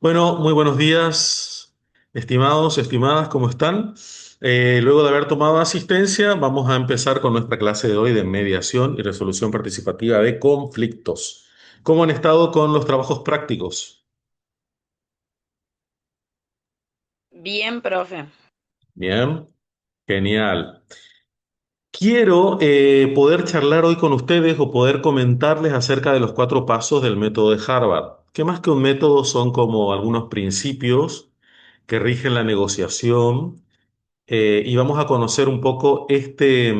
Bueno, muy buenos días, estimados, estimadas, ¿cómo están? Luego de haber tomado asistencia, vamos a empezar con nuestra clase de hoy de mediación y resolución participativa de conflictos. ¿Cómo han estado con los trabajos prácticos? Bien, profe. Bien, genial. Quiero poder charlar hoy con ustedes o poder comentarles acerca de los cuatro pasos del método de Harvard, que más que un método son como algunos principios que rigen la negociación. Y vamos a conocer un poco este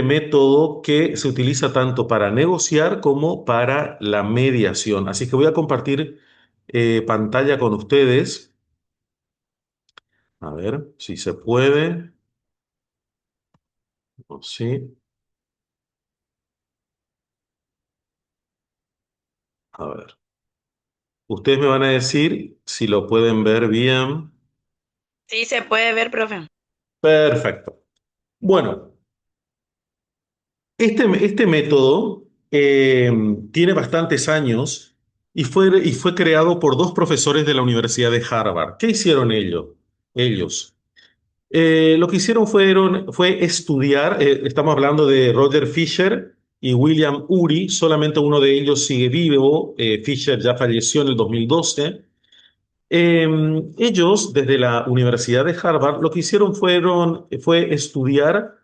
método que se utiliza tanto para negociar como para la mediación. Así que voy a compartir pantalla con ustedes. A ver si se puede. Sí, a ver. Ustedes me van a decir si lo pueden ver bien. Sí, se puede ver, profe. Perfecto. Bueno, este método tiene bastantes años y fue creado por dos profesores de la Universidad de Harvard. ¿Qué hicieron ellos? Lo que hicieron fue estudiar, estamos hablando de Roger Fisher y William Ury, solamente uno de ellos sigue vivo, Fisher ya falleció en el 2012. Eh, Ellos, desde la Universidad de Harvard, lo que hicieron fue estudiar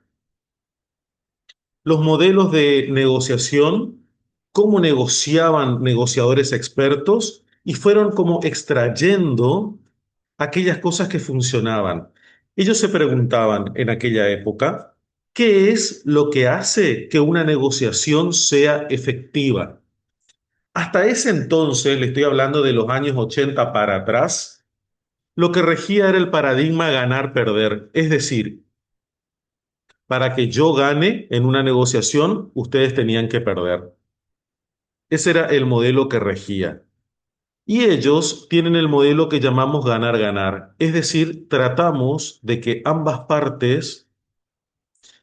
los modelos de negociación, cómo negociaban negociadores expertos y fueron como extrayendo aquellas cosas que funcionaban. Ellos se preguntaban en aquella época, ¿qué es lo que hace que una negociación sea efectiva? Hasta ese entonces, le estoy hablando de los años 80 para atrás, lo que regía era el paradigma ganar-perder, es decir, para que yo gane en una negociación, ustedes tenían que perder. Ese era el modelo que regía. Y ellos tienen el modelo que llamamos ganar-ganar. Es decir, tratamos de que ambas partes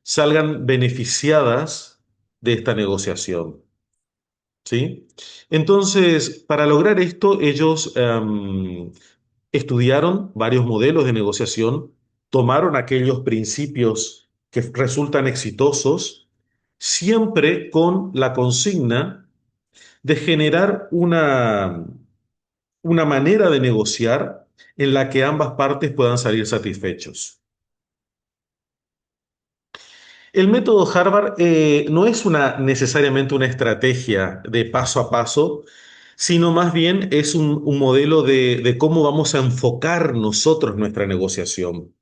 salgan beneficiadas de esta negociación. ¿Sí? Entonces, para lograr esto, ellos estudiaron varios modelos de negociación, tomaron aquellos principios que resultan exitosos, siempre con la consigna de generar una manera de negociar en la que ambas partes puedan salir satisfechos. El método Harvard no es necesariamente una estrategia de paso a paso, sino más bien es un modelo de cómo vamos a enfocar nosotros nuestra negociación.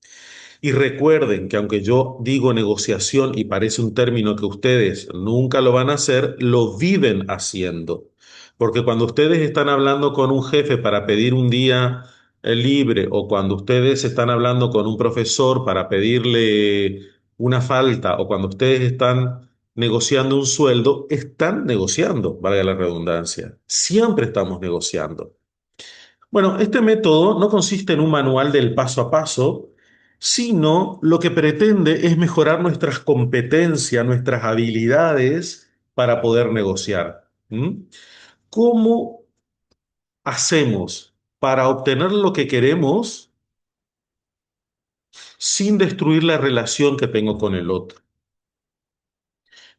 Y recuerden que aunque yo digo negociación y parece un término que ustedes nunca lo van a hacer, lo viven haciendo. Porque cuando ustedes están hablando con un jefe para pedir un día libre o cuando ustedes están hablando con un profesor para pedirle una falta o cuando ustedes están negociando un sueldo, están negociando, valga la redundancia. Siempre estamos negociando. Bueno, este método no consiste en un manual del paso a paso, sino lo que pretende es mejorar nuestras competencias, nuestras habilidades para poder negociar. ¿Mm? ¿Cómo hacemos para obtener lo que queremos sin destruir la relación que tengo con el otro?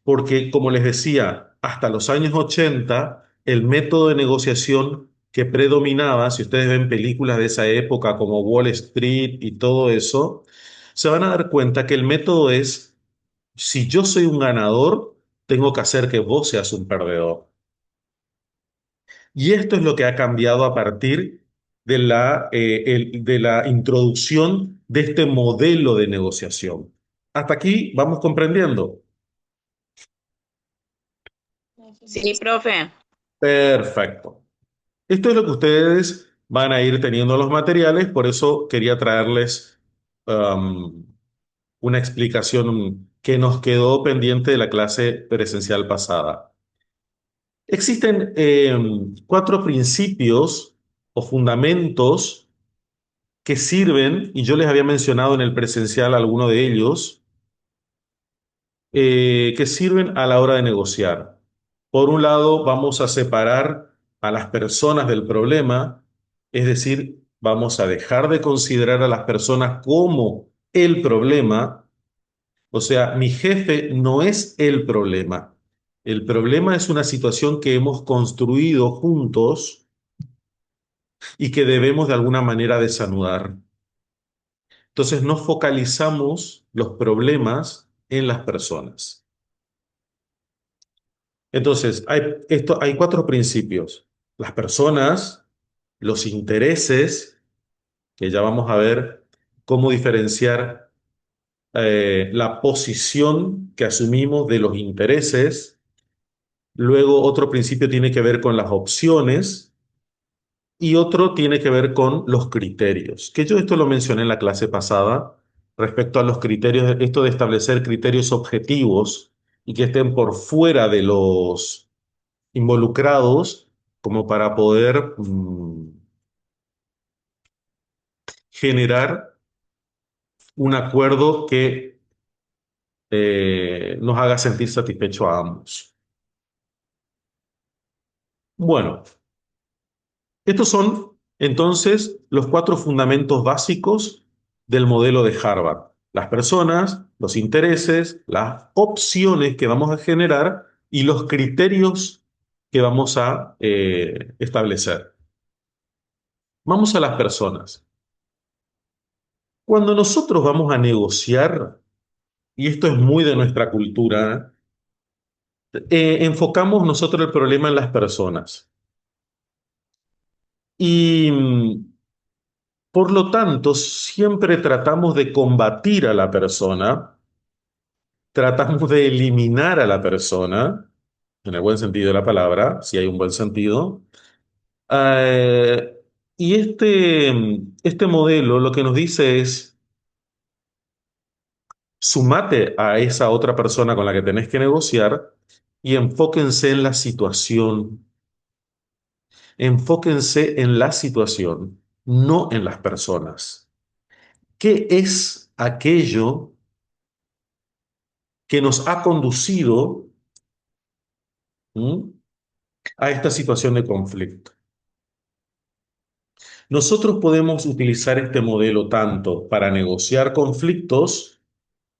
Porque, como les decía, hasta los años 80, el método de negociación que predominaba, si ustedes ven películas de esa época como Wall Street y todo eso, se van a dar cuenta que el método es, si yo soy un ganador, tengo que hacer que vos seas un perdedor. Y esto es lo que ha cambiado a partir de la introducción de este modelo de negociación. Hasta aquí vamos comprendiendo. Sí, profe. Perfecto. Esto es lo que ustedes van a ir teniendo los materiales, por eso quería traerles um, una explicación que nos quedó pendiente de la clase presencial pasada. Existen cuatro principios o fundamentos que sirven, y yo les había mencionado en el presencial alguno de ellos, que sirven a la hora de negociar. Por un lado, vamos a separar a las personas del problema, es decir, vamos a dejar de considerar a las personas como el problema, o sea, mi jefe no es el problema. El problema es una situación que hemos construido juntos y que debemos de alguna manera desanudar. Entonces no focalizamos los problemas en las personas. Entonces, hay cuatro principios. Las personas, los intereses, que ya vamos a ver cómo diferenciar la posición que asumimos de los intereses. Luego, otro principio tiene que ver con las opciones y otro tiene que ver con los criterios, que yo esto lo mencioné en la clase pasada respecto a los criterios, esto de establecer criterios objetivos y que estén por fuera de los involucrados como para poder generar un acuerdo que nos haga sentir satisfechos a ambos. Bueno, estos son entonces los cuatro fundamentos básicos del modelo de Harvard. Las personas, los intereses, las opciones que vamos a generar y los criterios que vamos a establecer. Vamos a las personas. Cuando nosotros vamos a negociar, y esto es muy de nuestra cultura, enfocamos nosotros el problema en las personas. Y por lo tanto, siempre tratamos de combatir a la persona, tratamos de eliminar a la persona, en el buen sentido de la palabra, si hay un buen sentido. Eh, y este modelo lo que nos dice es, sumate a esa otra persona con la que tenés que negociar y enfóquense en la situación. Enfóquense en la situación, no en las personas. ¿Qué es aquello que nos ha conducido, ¿m?, a esta situación de conflicto? Nosotros podemos utilizar este modelo tanto para negociar conflictos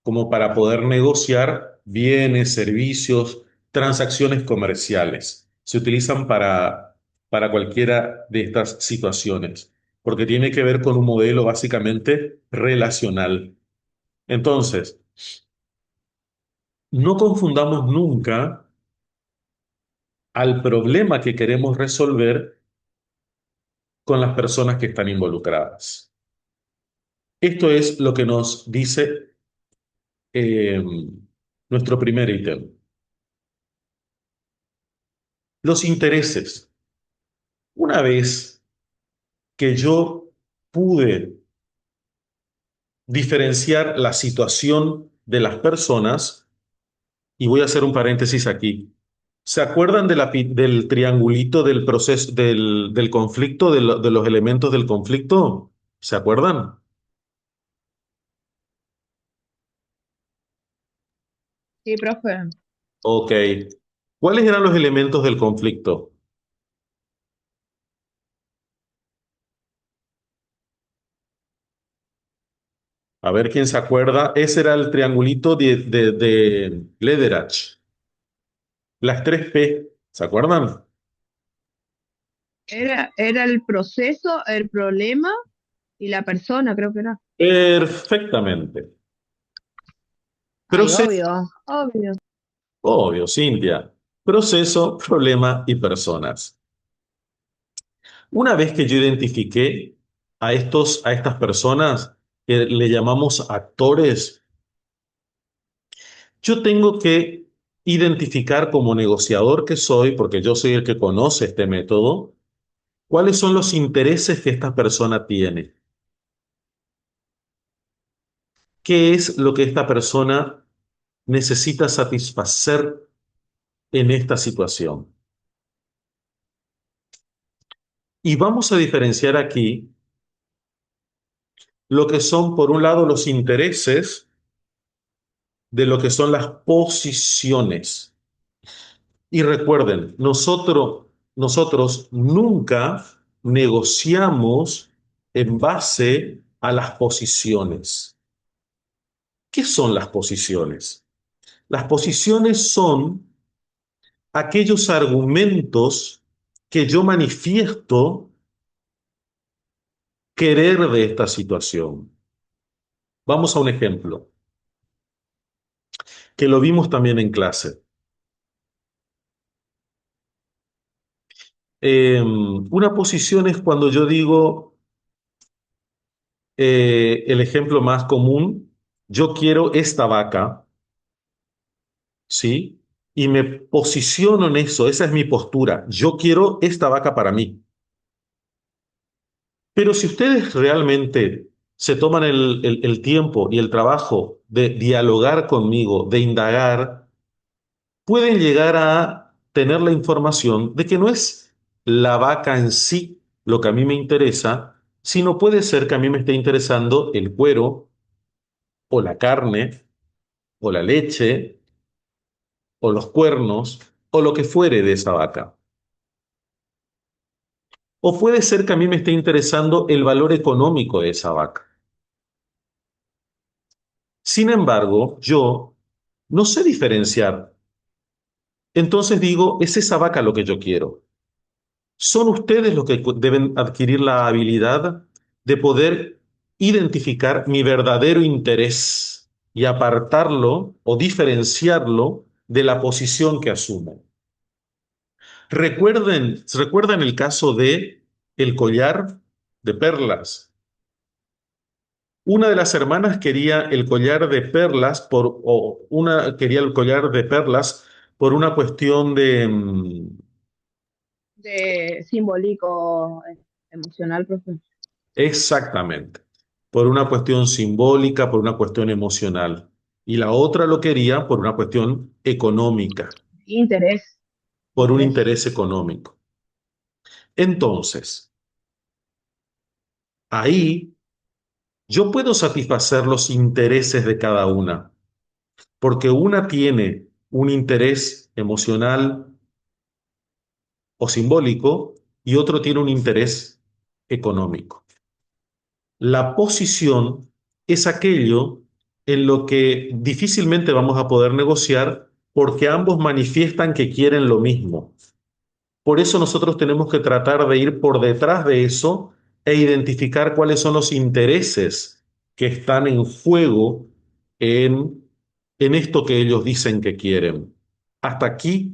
como para poder negociar bienes, servicios, transacciones comerciales. Se utilizan para cualquiera de estas situaciones, porque tiene que ver con un modelo básicamente relacional. Entonces, no confundamos nunca al problema que queremos resolver con las personas que están involucradas. Esto es lo que nos dice eh, nuestro primer ítem. Los intereses. Una vez que yo pude diferenciar la situación de las personas, y voy a hacer un paréntesis aquí. ¿Se acuerdan del triangulito del proceso del conflicto, de los elementos del conflicto? ¿Se acuerdan? Sí, profe. Ok. ¿Cuáles eran los elementos del conflicto? A ver quién se acuerda. Ese era el triangulito de Lederach. Las tres P, ¿se acuerdan? Era el proceso, el problema y la persona, creo que era. Perfectamente. Ay, Proceso, obvio, obvio. obvio, Cintia. Proceso, problema y personas. Una vez que yo identifiqué a estas personas que le llamamos actores, yo tengo que identificar como negociador que soy, porque yo soy el que conoce este método, cuáles son los intereses que esta persona tiene. ¿Qué es lo que esta persona necesita satisfacer en esta situación? Y vamos a diferenciar aquí lo que son, por un lado, los intereses de lo que son las posiciones. Y recuerden, nosotros nosotros nunca negociamos en base a las posiciones. ¿Qué son las posiciones? Las posiciones son aquellos argumentos que yo manifiesto querer de esta situación. Vamos a un ejemplo, que lo vimos también en clase. Una posición es cuando yo digo, el ejemplo más común, yo quiero esta vaca, ¿sí? Y me posiciono en eso, esa es mi postura, yo quiero esta vaca para mí. Pero si ustedes realmente se toman el tiempo y el trabajo de dialogar conmigo, de indagar, pueden llegar a tener la información de que no es la vaca en sí lo que a mí me interesa, sino puede ser que a mí me esté interesando el cuero o la carne o la leche o los cuernos o lo que fuere de esa vaca. O puede ser que a mí me esté interesando el valor económico de esa vaca. Sin embargo, yo no sé diferenciar. Entonces digo, es esa vaca lo que yo quiero. Son ustedes los que deben adquirir la habilidad de poder identificar mi verdadero interés y apartarlo o diferenciarlo de la posición que asumen. ¿Recuerdan el caso de el collar de perlas? Una de las hermanas quería el collar de perlas o una quería el collar de perlas por una cuestión de De simbólico, emocional, profe. exactamente, por una cuestión simbólica, por una cuestión emocional. Y la otra lo quería por una cuestión económica, Interés, por un interés. interés económico. Entonces, ahí yo puedo satisfacer los intereses de cada una, porque una tiene un interés emocional o simbólico y otro tiene un interés económico. La posición es aquello en lo que difícilmente vamos a poder negociar porque ambos manifiestan que quieren lo mismo. Por eso nosotros tenemos que tratar de ir por detrás de eso e identificar cuáles son los intereses que están en juego en esto que ellos dicen que quieren. Hasta aquí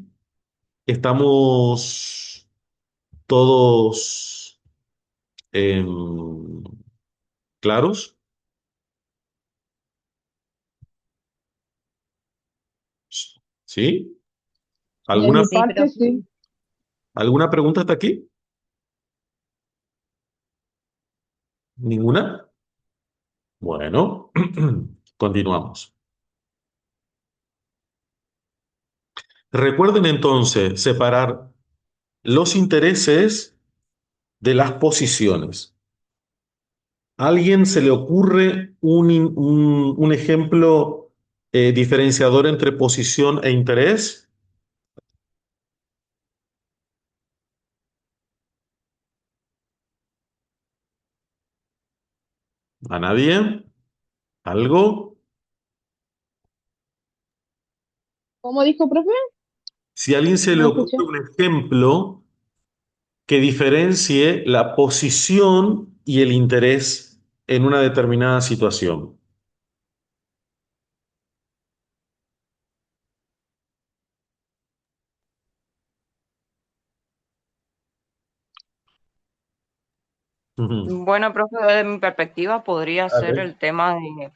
estamos todos claros. ¿Sí? De ¿Alguna, mi Sí, parte, profe. sí. alguna pregunta hasta aquí? ¿Ninguna? Bueno, continuamos. Recuerden entonces separar los intereses de las posiciones. ¿A alguien se le ocurre un ejemplo diferenciador entre posición e interés? ¿A nadie? ¿Algo? ¿Cómo dijo, profe? Si a alguien se le No ocurre escuché. un ejemplo que diferencie la posición y el interés en una determinada situación. Ujú. Bueno, profe, desde mi perspectiva podría ser Vale. el tema de,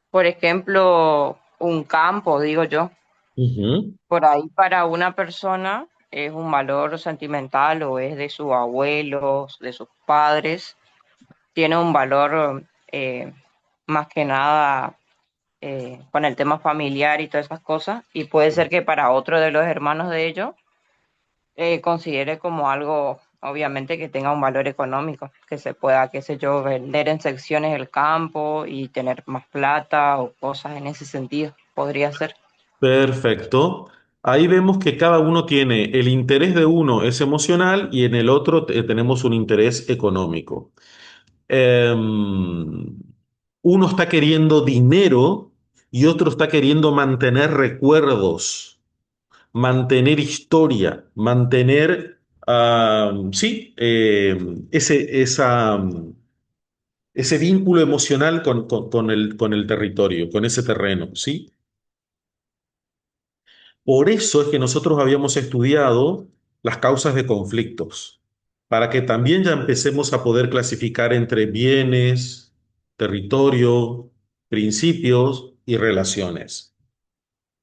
por ejemplo, un campo, digo yo. Ujú. Por ahí para una persona es un valor sentimental o es de sus abuelos, de sus padres, tiene un valor más que nada con el tema familiar y todas esas cosas, y puede ser que para otro de los hermanos de ellos considere como algo, obviamente, que tenga un valor económico, que se pueda, qué sé yo, vender en secciones el campo y tener más plata o cosas en ese sentido, podría ser. Perfecto. Ahí vemos que cada uno tiene el interés de uno es emocional y en el otro tenemos un interés económico. Uno está queriendo dinero y otro está queriendo mantener recuerdos, mantener historia, mantener, sí, ese vínculo emocional con el territorio, con ese terreno, ¿sí? Por eso es que nosotros habíamos estudiado las causas de conflictos, para que también ya empecemos a poder clasificar entre bienes, territorio, principios y relaciones.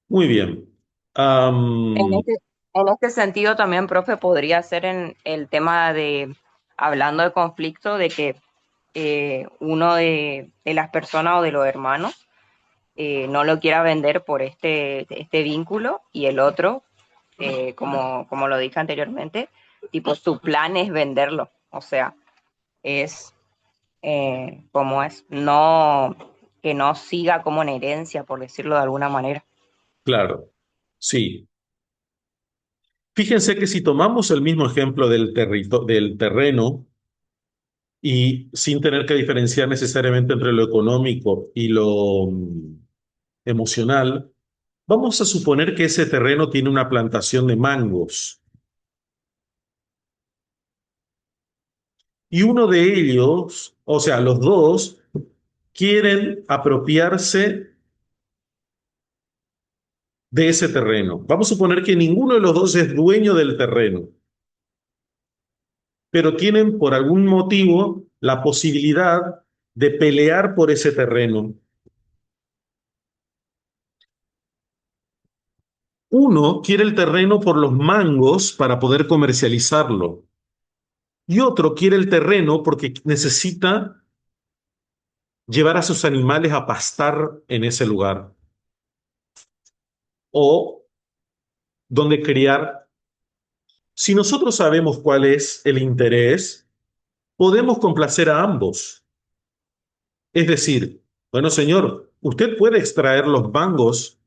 Muy bien. En Am, este, en este sentido también, profe, podría ser en el tema de, hablando de conflicto, de que uno de las personas o de los hermanos no lo quiera vender por este vínculo y el otro, como lo dije anteriormente, tipo su plan es venderlo. O sea, es como es, no que no siga como una herencia, por decirlo de alguna manera. claro, sí. Fíjense que si tomamos el mismo ejemplo del terreno y sin tener que diferenciar necesariamente entre lo económico y lo emocional, vamos a suponer que ese terreno tiene una plantación de mangos y uno de ellos, o sea, los dos, quieren apropiarse de ese terreno. Vamos a suponer que ninguno de los dos es dueño del terreno, pero tienen por algún motivo la posibilidad de pelear por ese terreno. Uno quiere el terreno por los mangos para poder comercializarlo y otro quiere el terreno porque necesita llevar a sus animales a pastar en ese lugar o donde criar. Si nosotros sabemos cuál es el interés, podemos complacer a ambos. Es decir, bueno, señor, usted puede extraer los mangos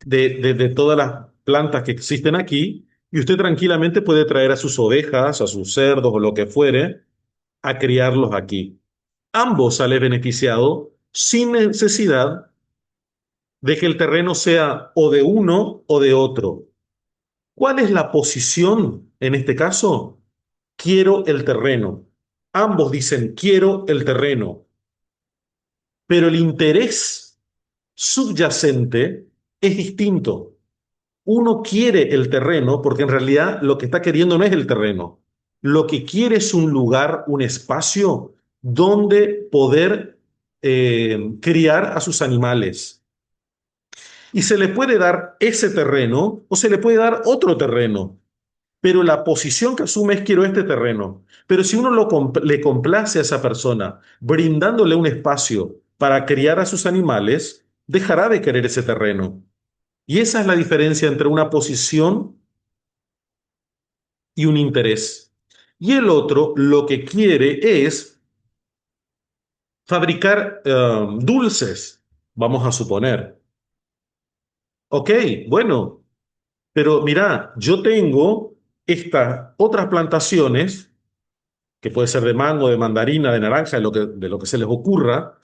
de todas las plantas que existen aquí y usted tranquilamente puede traer a sus ovejas, a sus cerdos o lo que fuere a criarlos aquí. Ambos salen beneficiados sin necesidad de que el terreno sea o de uno o de otro. ¿Cuál es la posición en este caso? Quiero el terreno. Ambos dicen quiero el terreno, pero el interés subyacente es distinto. Uno quiere el terreno porque en realidad lo que está queriendo no es el terreno. Lo que quiere es un lugar, un espacio donde poder criar a sus animales. Y se le puede dar ese terreno o se le puede dar otro terreno, pero la posición que asume es quiero este terreno. Pero si uno le complace a esa persona brindándole un espacio para criar a sus animales, dejará de querer ese terreno. Y esa es la diferencia entre una posición y un interés. Y el otro lo que quiere es fabricar dulces, vamos a suponer. Ok, bueno, pero mira, yo tengo estas otras plantaciones, que puede ser de mango, de mandarina, de naranja, de lo que se les ocurra.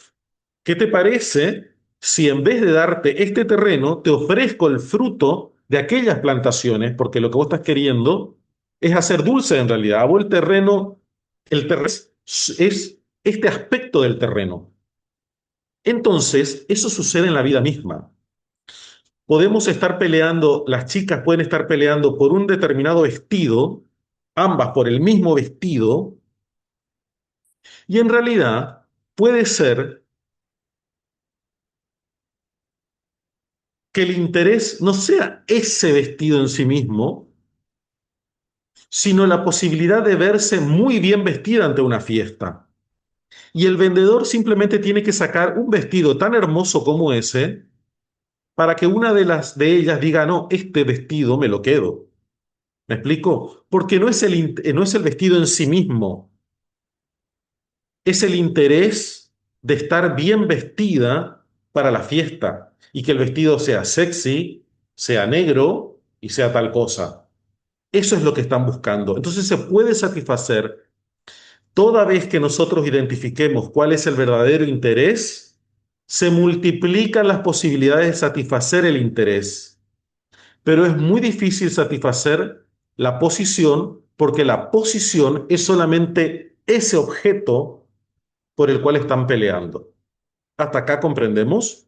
¿Qué te parece si en vez de darte este terreno, te ofrezco el fruto de aquellas plantaciones? Porque lo que vos estás queriendo es hacer dulce en realidad. A vos el terreno es este aspecto del terreno. Entonces, eso sucede en la vida misma. Podemos estar peleando, las chicas pueden estar peleando por un determinado vestido, ambas por el mismo vestido, y en realidad puede ser que el interés no sea ese vestido en sí mismo, sino la posibilidad de verse muy bien vestida ante una fiesta. Y el vendedor simplemente tiene que sacar un vestido tan hermoso como ese para que una de ellas diga, no, este vestido me lo quedo. ¿Me explico? Porque no es el vestido en sí mismo, es el interés de estar bien vestida para la fiesta y que el vestido sea sexy, sea negro y sea tal cosa. Eso es lo que están buscando. Entonces se puede satisfacer toda vez que nosotros identifiquemos cuál es el verdadero interés, se multiplican las posibilidades de satisfacer el interés. Pero es muy difícil satisfacer la posición porque la posición es solamente ese objeto por el cual están peleando. ¿Hasta acá comprendemos?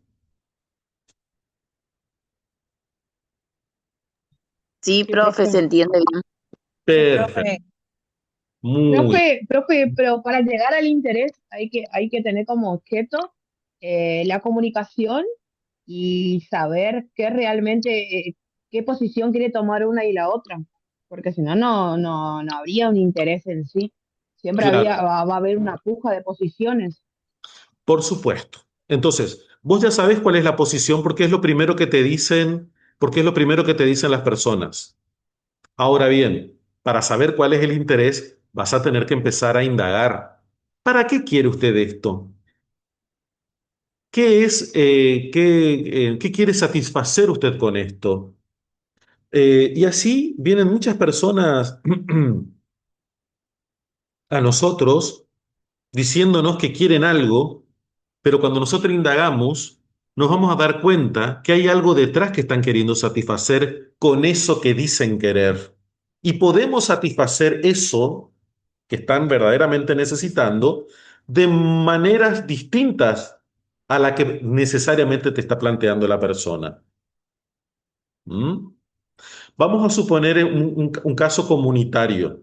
Sí, Sí, profe, se profe. entiende bien. Sí, Perfecto. profe. Muy Profe, pero para llegar al interés hay que tener como objeto la comunicación y saber qué realmente, qué posición quiere tomar una y la otra, porque si no, no habría un interés en sí. Siempre claro, va a haber una puja de posiciones. por supuesto. Entonces, vos ya sabes cuál es la posición porque es lo primero que te dicen, porque es lo primero que te dicen las personas. Ahora bien, para saber cuál es el interés, vas a tener que empezar a indagar. ¿Para qué quiere usted esto? ¿Qué quiere satisfacer usted con esto? Y así vienen muchas personas a nosotros diciéndonos que quieren algo, pero cuando nosotros indagamos, nos vamos a dar cuenta que hay algo detrás que están queriendo satisfacer con eso que dicen querer. Y podemos satisfacer eso que están verdaderamente necesitando de maneras distintas a la que necesariamente te está planteando la persona. ¿Mm? Vamos a suponer un caso comunitario.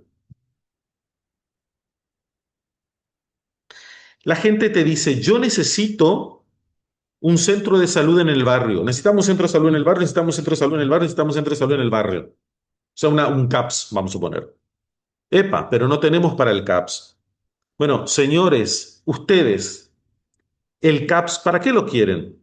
La gente te dice, yo necesito un centro de salud en el barrio. Necesitamos un centro de salud en el barrio, necesitamos un centro de salud en el barrio, necesitamos un centro de salud en el barrio. O sea, un CAPS, vamos a suponer. Epa, pero no tenemos para el CAPS. Bueno, señores, ustedes, el CAPS, ¿para qué lo quieren?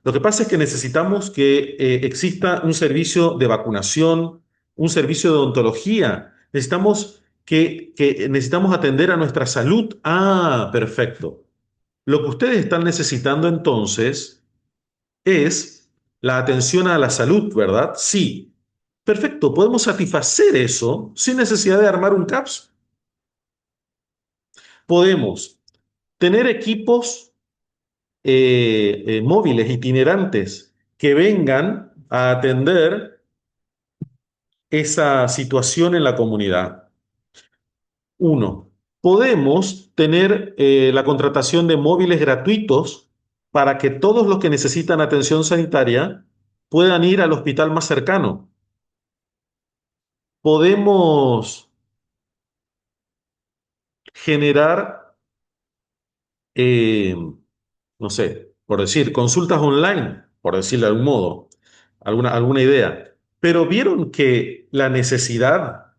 Lo que pasa es que necesitamos que exista un servicio de vacunación, un servicio de odontología. Necesitamos necesitamos atender a nuestra salud. Ah, perfecto. Lo que ustedes están necesitando entonces es la atención a la salud, ¿verdad? Sí. Perfecto, podemos satisfacer eso sin necesidad de armar un CAPS. Podemos tener equipos móviles, itinerantes, que vengan a atender esa situación en la comunidad. Uno, podemos tener la contratación de móviles gratuitos para que todos los que necesitan atención sanitaria puedan ir al hospital más cercano. Podemos generar, eh, no sé, por decir, consultas online, por decirlo de algún modo, alguna idea. Pero vieron que la necesidad,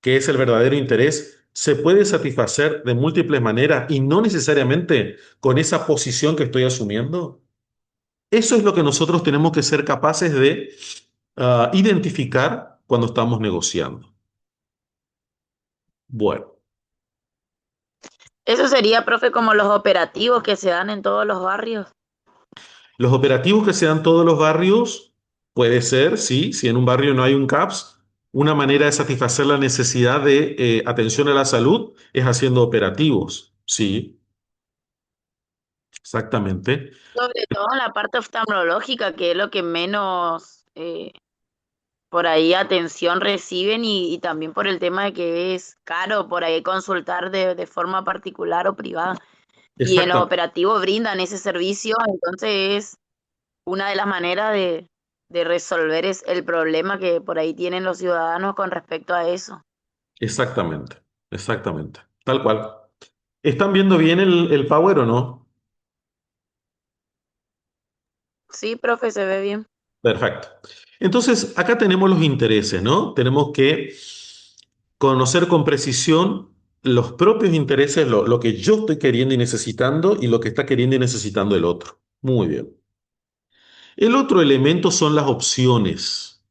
que es el verdadero interés, se puede satisfacer de múltiples maneras y no necesariamente con esa posición que estoy asumiendo. Eso es lo que nosotros tenemos que ser capaces de identificar cuando estamos negociando. Bueno. Eso sería, profe, como los operativos que se dan en todos los barrios. Los operativos que se dan todos los barrios, puede ser, sí, si en un barrio no hay un CAPS, una manera de satisfacer la necesidad de atención a la salud es haciendo operativos, sí, exactamente, Sobre todo en la parte oftalmológica, que es lo que menos por ahí atención reciben y también por el tema de que es caro por ahí consultar de forma particular o privada. Y en los exactamente, operativos brindan ese servicio, entonces es una de las maneras de resolver es el problema que por ahí tienen los ciudadanos con respecto a eso. exactamente, exactamente, tal cual. ¿Están viendo bien el Power o no? Sí, profe, se ve bien. Perfecto. Entonces, acá tenemos los intereses, ¿no? Tenemos que conocer con precisión los propios intereses, lo que yo estoy queriendo y necesitando y lo que está queriendo y necesitando el otro. Muy bien. El otro elemento son las opciones.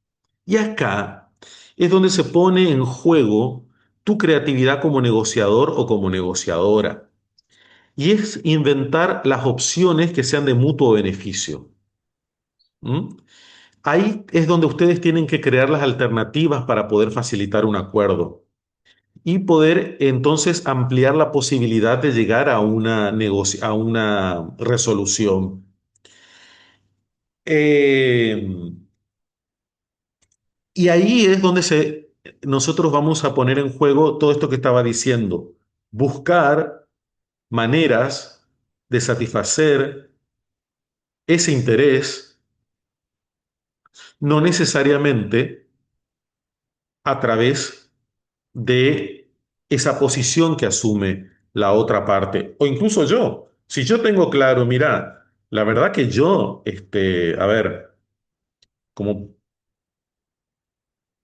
Y acá es donde se pone en juego tu creatividad como negociador o como negociadora. Y es inventar las opciones que sean de mutuo beneficio. ¿Mm? Ahí es donde ustedes tienen que crear las alternativas para poder facilitar un acuerdo y poder entonces ampliar la posibilidad de llegar a a una resolución. Eh, y ahí es donde nosotros vamos a poner en juego todo esto que estaba diciendo, buscar maneras de satisfacer ese interés, no necesariamente a través de esa posición que asume la otra parte, o incluso yo. Si yo tengo claro, mira, la verdad que yo, a ver, como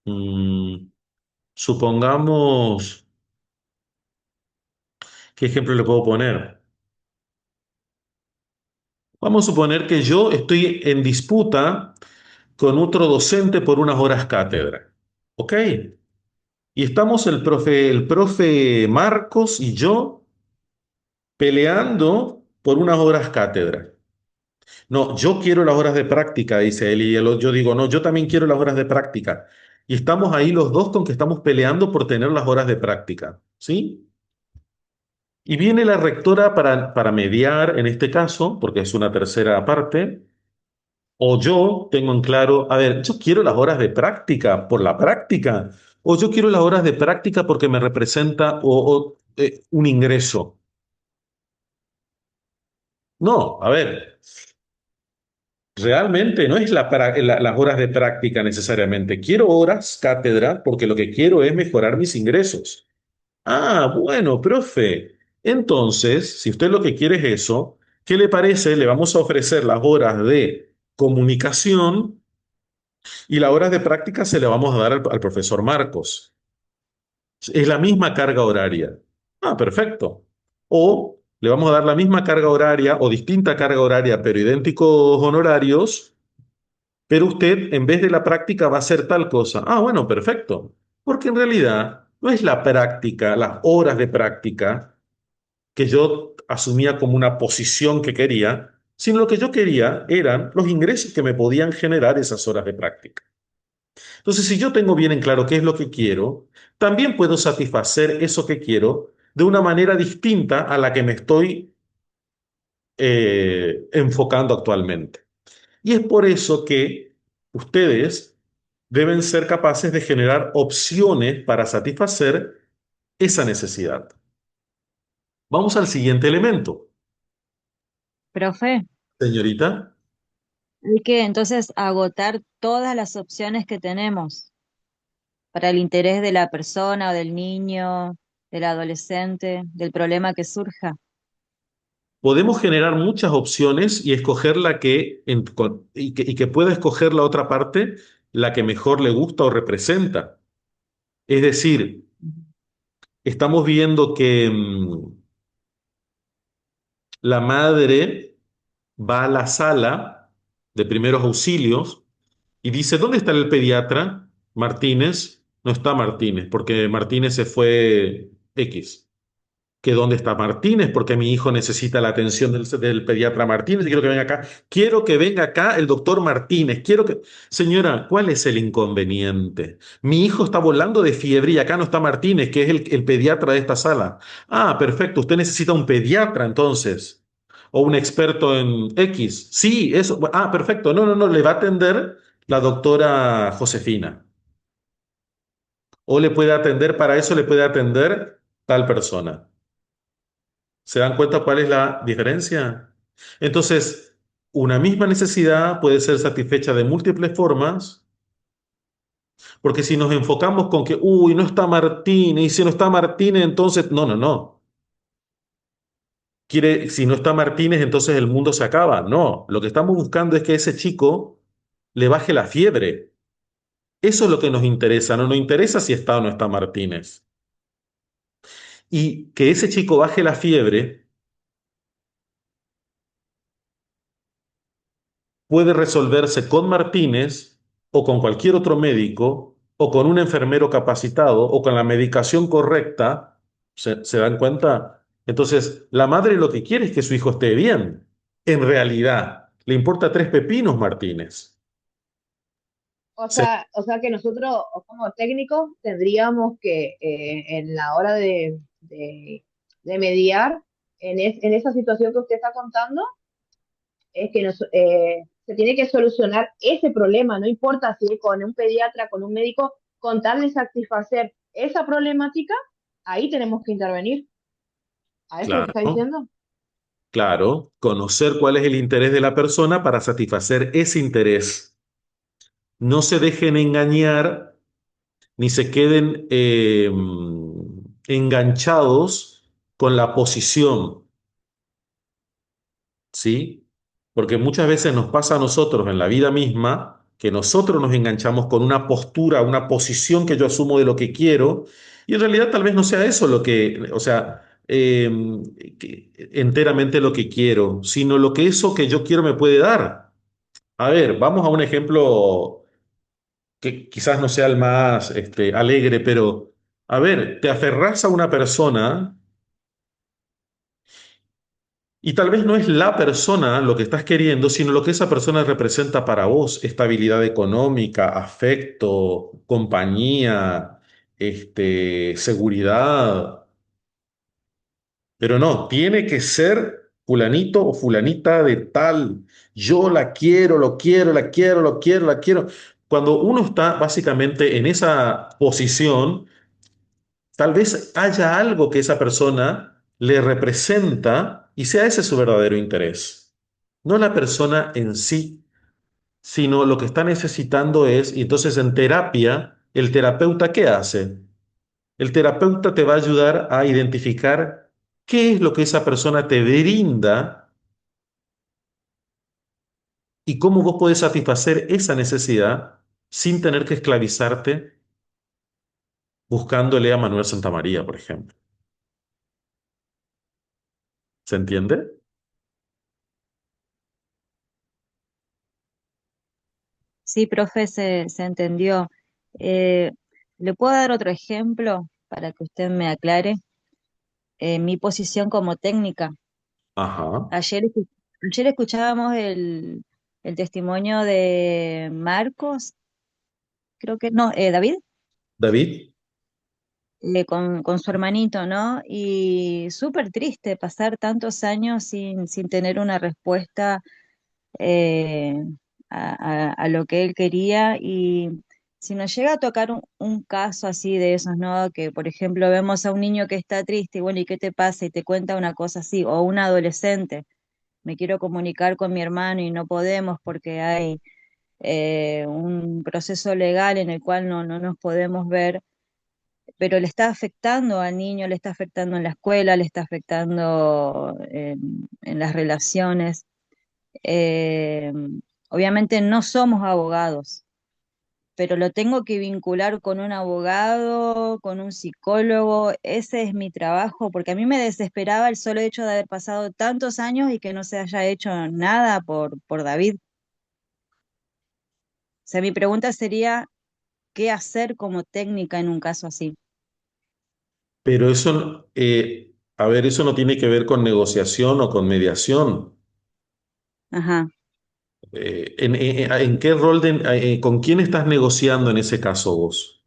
mm, supongamos, ¿qué ejemplo le puedo poner? Vamos a suponer que yo estoy en disputa con otro docente por unas horas cátedra, ¿ok? Y estamos el profe Marcos y yo peleando por unas horas cátedra. No, yo quiero las horas de práctica, dice él, y yo digo, no, yo también quiero las horas de práctica. Y estamos ahí los dos con que estamos peleando por tener las horas de práctica, ¿sí? Y viene la rectora para mediar en este caso, porque es una tercera parte, o yo tengo en claro, a ver, yo quiero las horas de práctica por la práctica, o yo quiero las horas de práctica porque me representa un ingreso. No, a ver, realmente no es las horas de práctica necesariamente. Quiero horas cátedra porque lo que quiero es mejorar mis ingresos. Ah, bueno, profe. Entonces, si usted lo que quiere es eso, ¿qué le parece? Le vamos a ofrecer las horas de comunicación y las horas de práctica se le vamos a dar al profesor Marcos. Es la misma carga horaria. Ah, perfecto. O le vamos a dar la misma carga horaria o distinta carga horaria, pero idénticos honorarios, pero usted en vez de la práctica va a hacer tal cosa. Ah, bueno, perfecto. Porque en realidad no es la práctica, las horas de práctica que yo asumía como una posición que quería, sino lo que yo quería eran los ingresos que me podían generar esas horas de práctica. Entonces, si yo tengo bien en claro qué es lo que quiero, también puedo satisfacer eso que quiero de una manera distinta a la que me estoy enfocando actualmente. Y es por eso que ustedes deben ser capaces de generar opciones para satisfacer esa necesidad. Vamos al siguiente elemento. Profe, Señorita, hay que entonces agotar todas las opciones que tenemos para el interés de la persona o del niño, del adolescente, del problema que surja. podemos generar muchas opciones y escoger y que pueda escoger la otra parte la que mejor le gusta o representa. Es decir, estamos viendo que la madre va a la sala de primeros auxilios y dice, ¿dónde está el pediatra? Martínez. No está Martínez, porque Martínez se fue X. ¿Que dónde está Martínez? Porque mi hijo necesita la atención del pediatra Martínez y quiero que venga acá. Quiero que venga acá el doctor Martínez. Quiero que... Señora, ¿cuál es el inconveniente? Mi hijo está volando de fiebre y acá no está Martínez, que es el pediatra de esta sala. Ah, perfecto. Usted necesita un pediatra entonces. O un experto en X. Sí, eso. Ah, perfecto. No, no, no. Le va a atender la doctora Josefina. O le puede atender, para eso le puede atender tal persona. ¿Se dan cuenta cuál es la diferencia? Entonces, una misma necesidad puede ser satisfecha de múltiples formas, porque si nos enfocamos con que, uy, no está Martínez, y si no está Martínez, entonces, no, no, no. Si no está Martínez, entonces el mundo se acaba. No, lo que estamos buscando es que ese chico le baje la fiebre. Eso es lo que nos interesa, no nos interesa si está o no está Martínez. Y que ese chico baje la fiebre puede resolverse con Martínez o con cualquier otro médico o con un enfermero capacitado o con la medicación correcta. ¿Se dan cuenta? Entonces, la madre lo que quiere es que su hijo esté bien. En realidad, le importa tres pepinos Martínez. Se- O sea que nosotros como técnicos tendríamos que en la hora de mediar en esa situación que usted está contando, es que se tiene que solucionar ese problema, no importa si es con un pediatra, con un médico, con tal de satisfacer esa problemática, ahí tenemos que intervenir. ¿A eso es lo que está Claro, diciendo? claro, conocer cuál es el interés de la persona para satisfacer ese interés. No se dejen engañar ni se queden enganchados con la posición, ¿sí? Porque muchas veces nos pasa a nosotros en la vida misma que nosotros nos enganchamos con una postura, una posición que yo asumo de lo que quiero, y en realidad tal vez no sea eso lo que, o sea, enteramente lo que quiero, sino lo que eso que yo quiero me puede dar. A ver, vamos a un ejemplo que quizás no sea el más alegre, pero a ver, te aferras a una persona y tal vez no es la persona lo que estás queriendo, sino lo que esa persona representa para vos, estabilidad económica, afecto, compañía, seguridad. Pero no, tiene que ser fulanito o fulanita de tal. Yo la quiero, lo quiero, la quiero, lo quiero, la quiero. Cuando uno está básicamente en esa posición, tal vez haya algo que esa persona le representa y sea ese su verdadero interés. No la persona en sí, sino lo que está necesitando es, y entonces en terapia, ¿el terapeuta qué hace? El terapeuta te va a ayudar a identificar qué es lo que esa persona te brinda y cómo vos podés satisfacer esa necesidad sin tener que esclavizarte buscándole a Manuel Santamaría, por ejemplo. ¿Se entiende? Sí, profe, se entendió. Eh, ¿Le puedo dar otro ejemplo para que usted me aclare? Mi posición como técnica. Ajá. Ayer, ayer escuchábamos el testimonio de Marcos, creo que, no, David, David. con su hermanito, ¿no? Y súper triste pasar tantos años sin tener una respuesta eh, a lo que él quería. Y si nos llega a tocar un caso así de esos, ¿no? Que, por ejemplo, vemos a un niño que está triste y bueno, ¿y qué te pasa? Y te cuenta una cosa así, o un adolescente, me quiero comunicar con mi hermano y no podemos porque hay un proceso legal en el cual no nos podemos ver, pero le está afectando al niño, le está afectando en la escuela, le está afectando en las relaciones. Eh, Obviamente no somos abogados, pero lo tengo que vincular con un abogado, con un psicólogo. Ese es mi trabajo, porque a mí me desesperaba el solo hecho de haber pasado tantos años y que no se haya hecho nada por David. O sea, mi pregunta sería, ¿qué hacer como técnica en un caso así? Pero eso, a ver, eso no tiene que ver con negociación o con mediación. Ajá. ¿En qué rol con quién estás negociando en ese caso vos?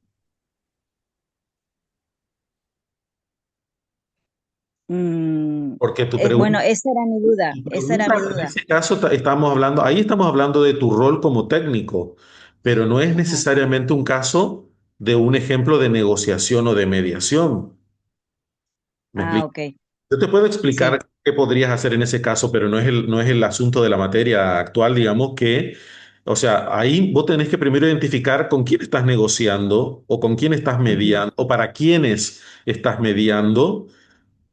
Mm, Porque bueno, esa era mi duda, tu esa era mi pregunta en duda. ese caso estamos hablando, ahí estamos hablando de tu rol como técnico, pero no es Ajá. necesariamente un caso de un ejemplo de negociación o de mediación. ¿Me Ah, explico? ok, Yo te puedo sí. explicar qué podrías hacer en ese caso, pero no es el asunto de la materia actual, digamos que, o sea, ahí vos tenés que primero identificar con quién estás negociando o con quién estás Ujú, mediando o para quiénes estás mediando,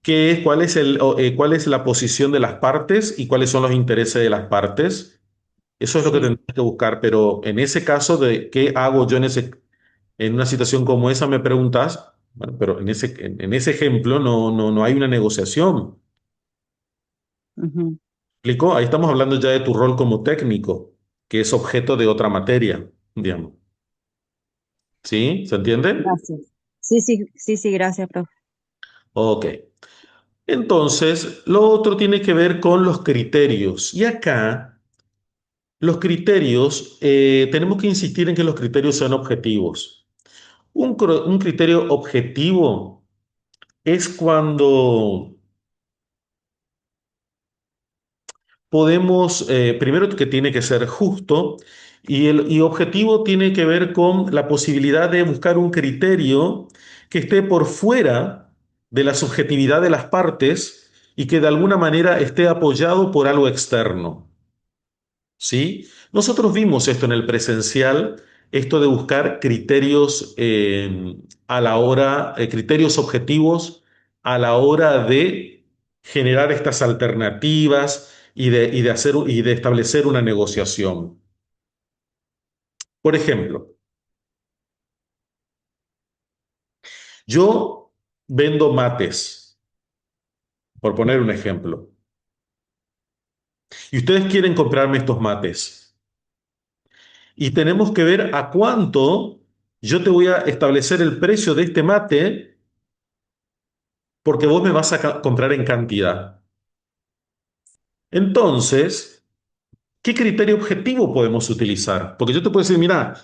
qué es, cuál es la posición de las partes y cuáles son los intereses de las partes. Eso es lo que sí. tendrás que buscar, pero en ese caso de qué hago yo en una situación como esa, me preguntas, bueno, pero en ese ejemplo no hay una negociación. Ujú. ¿Explicó? Ahí estamos hablando ya de tu rol como técnico, que es objeto de otra materia, digamos. ¿Sí? ¿Se entiende? Gracias. Sí, sí, sí, sí, gracias, profe. Ok. Entonces, lo otro tiene que ver con los criterios. Y acá Los criterios, tenemos que insistir en que los criterios sean objetivos. Un criterio objetivo es cuando podemos, primero que tiene que ser justo y objetivo tiene que ver con la posibilidad de buscar un criterio que esté por fuera de la subjetividad de las partes y que de alguna manera esté apoyado por algo externo. ¿Sí? Nosotros vimos esto en el presencial, esto de buscar criterios a la hora, criterios objetivos a la hora de generar estas alternativas y de establecer una negociación. Por ejemplo, yo vendo mates, por poner un ejemplo, y ustedes quieren comprarme estos mates. Y tenemos que ver a cuánto yo te voy a establecer el precio de este mate porque vos me vas a comprar en cantidad. Entonces, ¿qué criterio objetivo podemos utilizar? Porque yo te puedo decir, mira,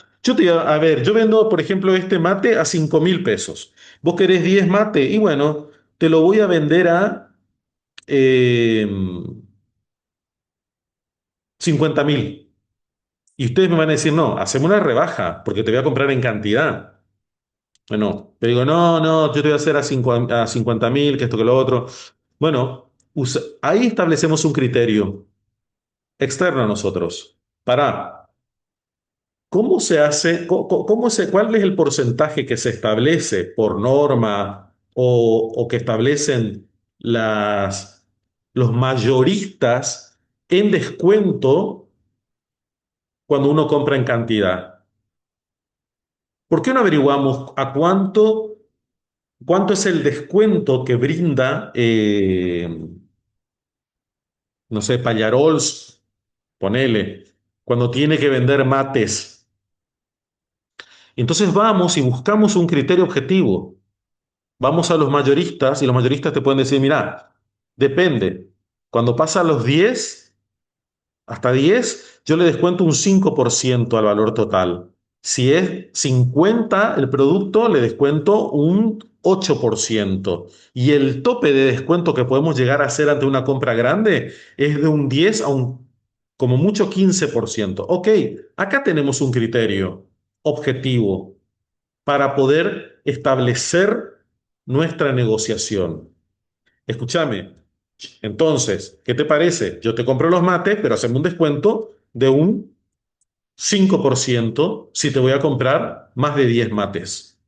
a ver, yo vendo, por ejemplo, este mate a 5.000 pesos. Vos querés 10 mate y bueno, te lo voy a vender a eh, 50.000. Y ustedes me van a decir, no, hacemos una rebaja porque te voy a comprar en cantidad. Bueno, te digo, no, no, yo te voy a hacer a 50.000, que esto, que lo otro. Bueno, ahí establecemos un criterio externo a nosotros. Para, ¿cómo se hace? ¿Cuál es el porcentaje que se establece por norma o que establecen los mayoristas en descuento cuando uno compra en cantidad? ¿Por qué no averiguamos a cuánto es el descuento que brinda, no sé, Pallarols, ponele, cuando tiene que vender mates? Entonces vamos y buscamos un criterio objetivo. Vamos a los mayoristas y los mayoristas te pueden decir, mira, depende. Cuando pasa a los 10 hasta 10 yo le descuento un 5% al valor total. Si es 50 el producto, le descuento un 8%. Y el tope de descuento que podemos llegar a hacer ante una compra grande es de un 10 a un, como mucho 15%. Ok, acá tenemos un criterio objetivo para poder establecer nuestra negociación. Escúchame, entonces, ¿qué te parece? Yo te compro los mates, pero hacemos un descuento de un 5% si te voy a comprar más de 10 mates.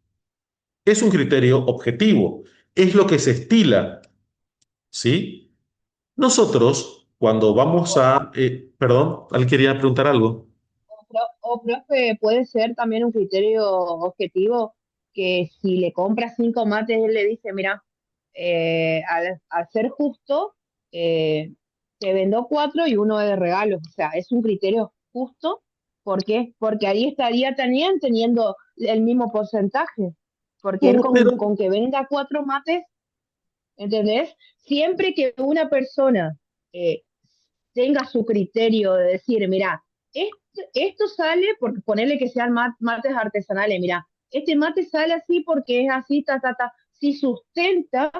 Es un criterio objetivo, es lo que se estila, ¿sí? Nosotros, cuando vamos a... perdón, ¿alguien quería preguntar algo? Profe, puede ser también un criterio objetivo que si le compra 5 mates, él le dice, mira, al ser justo, eh, te vendo 4 y uno de regalo. O sea, es un criterio justo. ¿Por qué? Porque ahí estaría también teniendo el mismo porcentaje. Porque él Pero, con que venda 4 mates, ¿entendés? Siempre que una persona eh, tenga su criterio de decir, mira, esto sale porque ponerle que sean mates artesanales, mira, este mate sale así porque es así, ta, ta, ta. Si sustenta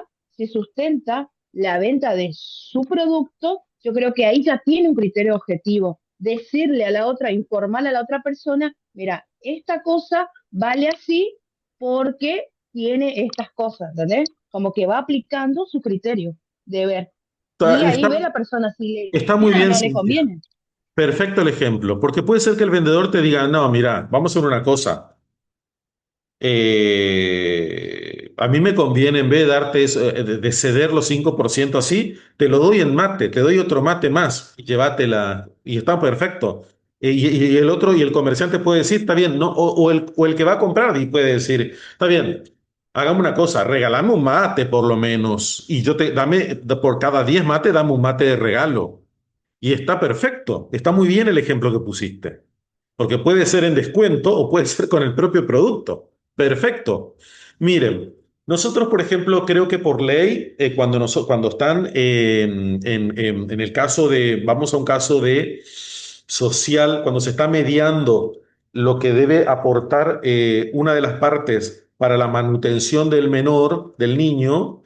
la venta de su producto, yo creo que ahí ya tiene un criterio objetivo. Decirle a la otra, informarle a la otra persona, mira, esta cosa vale así porque tiene estas cosas, ¿entendés? Como que va aplicando su criterio de ver. Y ahí ve la persona si le está muy conviene o bien, no le Cintia. conviene. Perfecto el ejemplo, porque puede ser que el vendedor te diga, no, mira, vamos a hacer una cosa. A mí me conviene, en vez de darte de ceder los 5% así, te lo doy en mate, te doy otro mate más y llévatela, y está perfecto. Y el otro, y el comerciante puede decir, está bien, no, o el que va a comprar y puede decir, está bien, hagamos una cosa, regálame un mate por lo menos, y por cada 10 mates, dame un mate de regalo. Y está perfecto, está muy bien el ejemplo que pusiste, porque puede ser en descuento o puede ser con el propio producto. Perfecto. Miren, nosotros, por ejemplo, creo que por ley, cuando están en el caso de, vamos a un caso de social, cuando se está mediando lo que debe aportar una de las partes para la manutención del menor, del niño,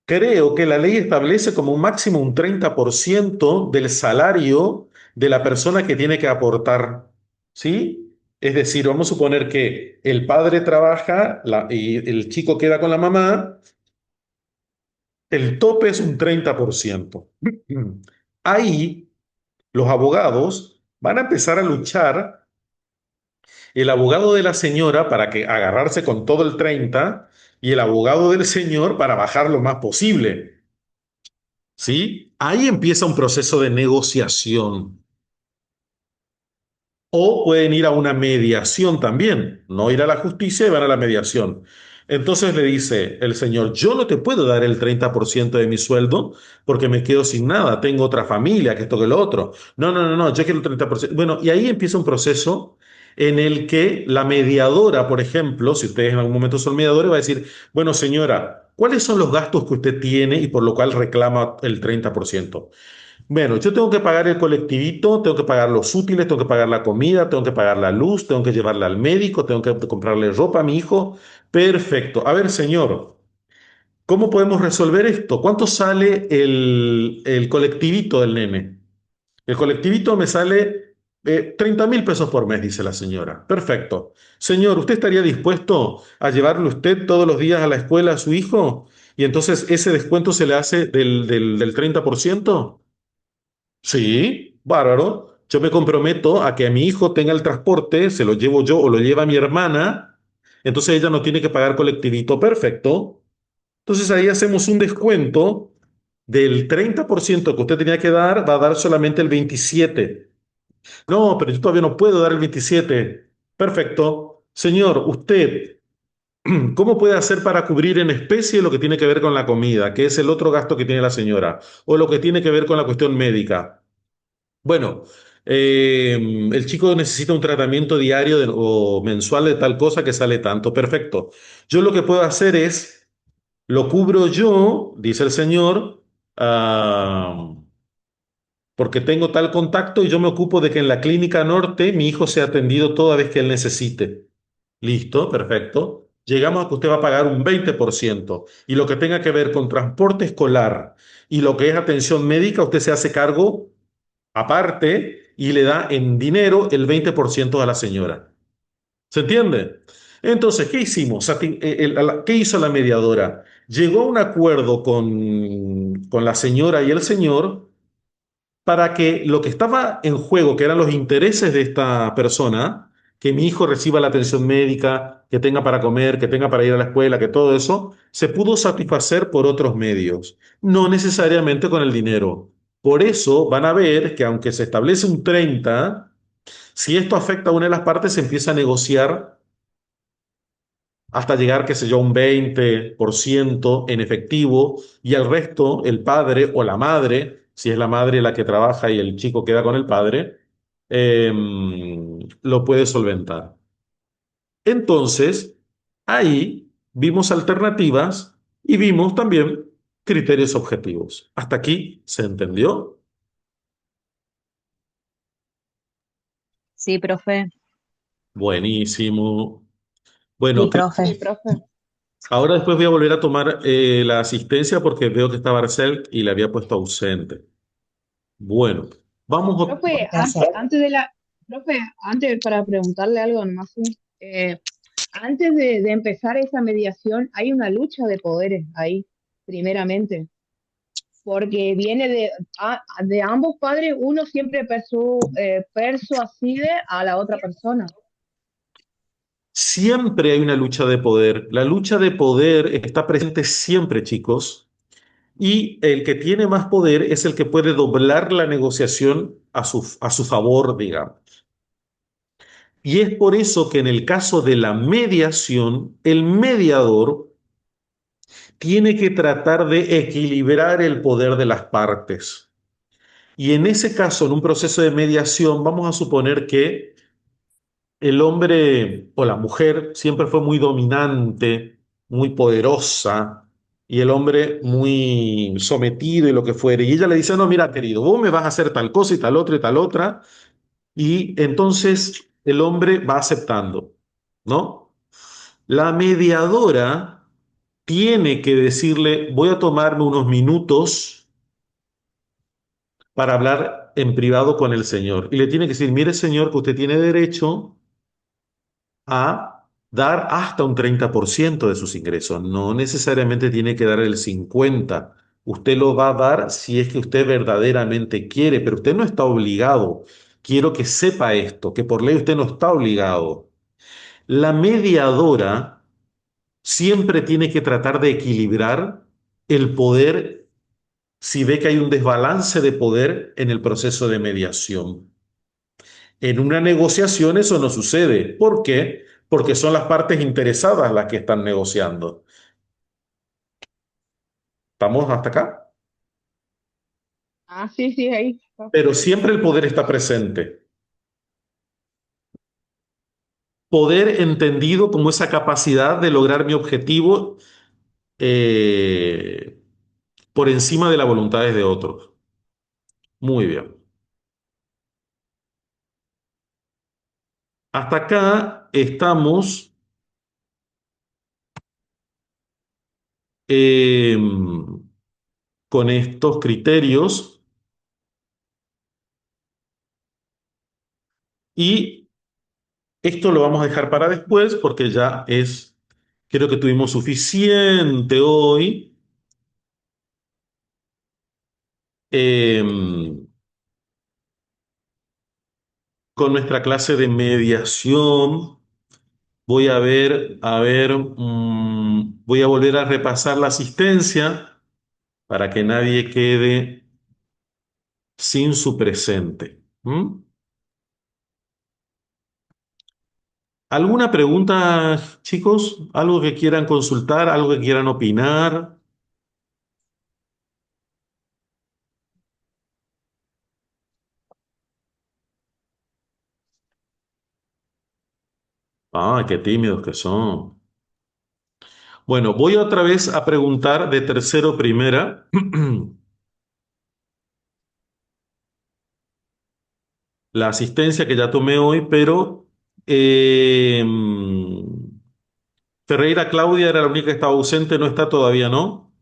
creo que la ley establece como un máximo un 30% del salario de la persona que tiene que aportar, ¿sí? Es decir, vamos a suponer que el padre trabaja y el chico queda con la mamá, el tope es un 30%. Ahí los abogados van a empezar a luchar, el abogado de la señora para que agarrarse con todo el 30 y el abogado del señor para bajar lo más posible. ¿Sí? Ahí empieza un proceso de negociación. O pueden ir a una mediación también, no ir a la justicia y van a la mediación. Entonces le dice el señor, yo no te puedo dar el 30% de mi sueldo porque me quedo sin nada, tengo otra familia, que esto que lo otro. No, no, no, no, yo quiero el 30%. Bueno, y ahí empieza un proceso en el que la mediadora, por ejemplo, si ustedes en algún momento son mediadores, va a decir, bueno, señora, ¿cuáles son los gastos que usted tiene y por lo cual reclama el 30%? Bueno, yo tengo que pagar el colectivito, tengo que pagar los útiles, tengo que pagar la comida, tengo que pagar la luz, tengo que llevarla al médico, tengo que comprarle ropa a mi hijo. Perfecto. A ver, señor, ¿cómo podemos resolver esto? ¿Cuánto sale el colectivito del nene? El colectivito me sale 30.000 pesos por mes, dice la señora. Perfecto. Señor, ¿usted estaría dispuesto a llevarle usted todos los días a la escuela a su hijo? Y entonces ese descuento se le hace del 30%. Sí, bárbaro. Yo me comprometo a que a mi hijo tenga el transporte, se lo llevo yo o lo lleva mi hermana, entonces ella no tiene que pagar colectivito. Perfecto. Entonces ahí hacemos un descuento del 30% que usted tenía que dar, va a dar solamente el 27. No, pero yo todavía no puedo dar el 27. Perfecto. Señor, usted, ¿cómo puede hacer para cubrir en especie lo que tiene que ver con la comida, que es el otro gasto que tiene la señora, o lo que tiene que ver con la cuestión médica? Bueno, el chico necesita un tratamiento diario o mensual de tal cosa que sale tanto. Perfecto. Yo lo que puedo hacer es, lo cubro yo, dice el señor, ah, porque tengo tal contacto y yo me ocupo de que en la clínica norte mi hijo sea atendido toda vez que él necesite. Listo, perfecto. Llegamos a que usted va a pagar un 20% y lo que tenga que ver con transporte escolar y lo que es atención médica, usted se hace cargo aparte y le da en dinero el 20% a la señora. ¿Se entiende? Entonces, ¿qué hicimos? ¿Qué hizo la mediadora? Llegó a un acuerdo con la señora y el señor para que lo que estaba en juego, que eran los intereses de esta persona, que mi hijo reciba la atención médica, que tenga para comer, que tenga para ir a la escuela, que todo eso, se pudo satisfacer por otros medios, no necesariamente con el dinero. Por eso van a ver que aunque se establece un 30, si esto afecta a una de las partes, se empieza a negociar hasta llegar, qué sé yo, un 20% en efectivo y el resto, el padre o la madre, si es la madre la que trabaja y el chico queda con el padre, lo puede solventar. Entonces, ahí vimos alternativas y vimos también criterios objetivos. ¿Hasta aquí se entendió? Sí, profe. Buenísimo. Sí, Bueno, Sí, profe. profe. ahora después voy a volver a tomar la asistencia porque veo que está Barcel y le había puesto ausente. Bueno, vamos. Profe, antes de la, profe, antes para preguntarle algo nomás, sí. Antes de empezar esa mediación, hay una lucha de poderes ahí, primeramente, porque viene de ambos padres, uno siempre persuasive a la otra persona. Siempre hay una lucha de poder. La lucha de poder está presente siempre, chicos, y el que tiene más poder es el que puede doblar la negociación a su favor, digamos. Y es por eso que en el caso de la mediación, el mediador tiene que tratar de equilibrar el poder de las partes. Y en ese caso, en un proceso de mediación, vamos a suponer que el hombre o la mujer siempre fue muy dominante, muy poderosa, Y el hombre muy sometido y lo que fuere. Y ella le dice, no, mira, querido, vos me vas a hacer tal cosa y tal otra y tal otra. Y entonces el hombre va aceptando, ¿no? La mediadora tiene que decirle, voy a tomarme unos minutos para hablar en privado con el Señor. Y le tiene que decir, mire, Señor, que usted tiene derecho a dar hasta un 30% de sus ingresos. No necesariamente tiene que dar el 50%. Usted lo va a dar si es que usted verdaderamente quiere, pero usted no está obligado. Quiero que sepa esto, que por ley usted no está obligado. La mediadora siempre tiene que tratar de equilibrar el poder si ve que hay un desbalance de poder en el proceso de mediación. En una negociación eso no sucede. ¿Por qué? Porque son las partes interesadas las que están negociando. ¿Estamos hasta acá? Ah, sí, sí, ahí está. Pero siempre el poder está presente. Poder entendido como esa capacidad de lograr mi objetivo eh, por encima de las voluntades de otros. Muy bien. Hasta acá estamos eh, con estos criterios y esto lo vamos a dejar para después porque ya es, creo que tuvimos suficiente hoy eh, con nuestra clase de mediación. Voy a ver, voy a volver a repasar la asistencia para que nadie quede sin su presente. ¿Mm? ¿Alguna pregunta, chicos? ¿Algo que quieran consultar? ¿Algo que quieran opinar? Ah, qué tímidos que son. Bueno, voy otra vez a preguntar de tercero primera la asistencia que ya tomé hoy, pero eh, Ferreira Claudia era la única que estaba ausente, no está todavía, ¿no?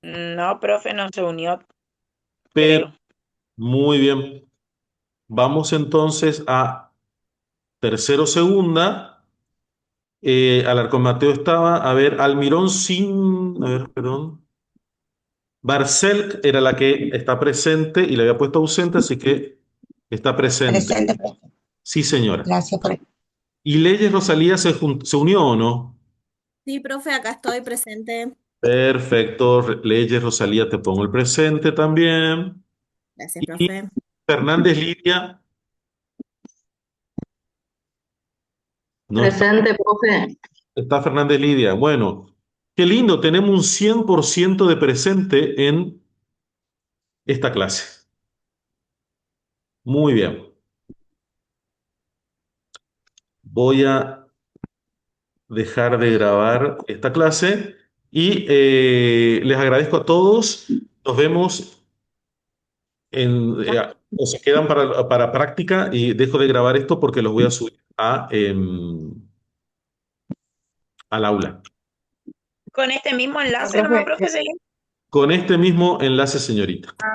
No, profe, no se unió, Pero creo. muy bien. Vamos entonces a tercero segunda. Alarcón Mateo estaba, a ver, Almirón sin, a ver, perdón. Barcel era la que está presente y le había puesto ausente, así que está presente. Presente, profe. Sí, señora. Gracias por... ¿Y Leyes Rosalía se unió o no? Sí, profe, acá estoy presente. Perfecto. Leyes Rosalía, te pongo el presente también. Gracias, Y profe. Fernández Lidia, no está, Presente, profe. está Fernández Lidia. Bueno, qué lindo, tenemos un 100% de presente en esta clase. Muy bien. Voy a dejar de grabar esta clase y les agradezco a todos. Nos vemos o se quedan para práctica y dejo de grabar esto porque los voy a subir al aula. Con este mismo Ya, enlace nomás, profe, profe, seguimos. Con este mismo enlace, señorita.